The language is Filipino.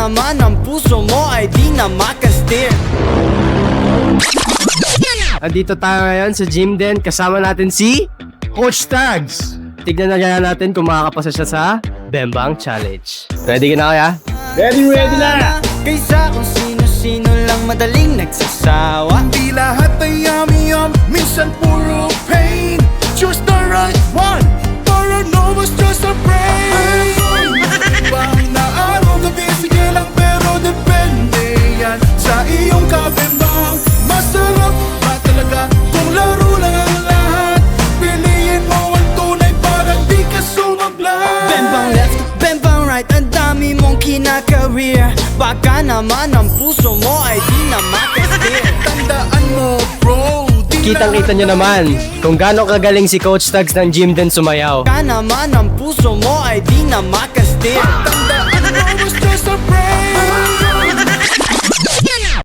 naman ang puso mo ay di na makastir. Andito tayo ngayon sa gym din. Kasama natin si Coach Tags. Tignan na kaya natin kung makakapasa siya sa Bembang Challenge. Ready ka na kaya? Ready na! Kaysa kung sino-sino lang madaling nagsasawa. Di lahat ay yum-yum, minsan puro pain. Choose the right one, para no mas just a brain. Bang na araw, gabi, sige lang pero depende yan sa iyong kabembang. Masarap ba talaga kung laro lang ang lahat? Piliin mo ang tunay para di ka sumaglat. Bembang left, bembang right, ang dami mong kinakareer. Baka naman ang puso mo ay di na makastir. Tandaan mo bro, Kitang-kita nyo naman kung gaano kagaling si Coach Tags ng gym din sumayaw. Baka naman ang puso mo ay di na makastir. tandaan mo was just a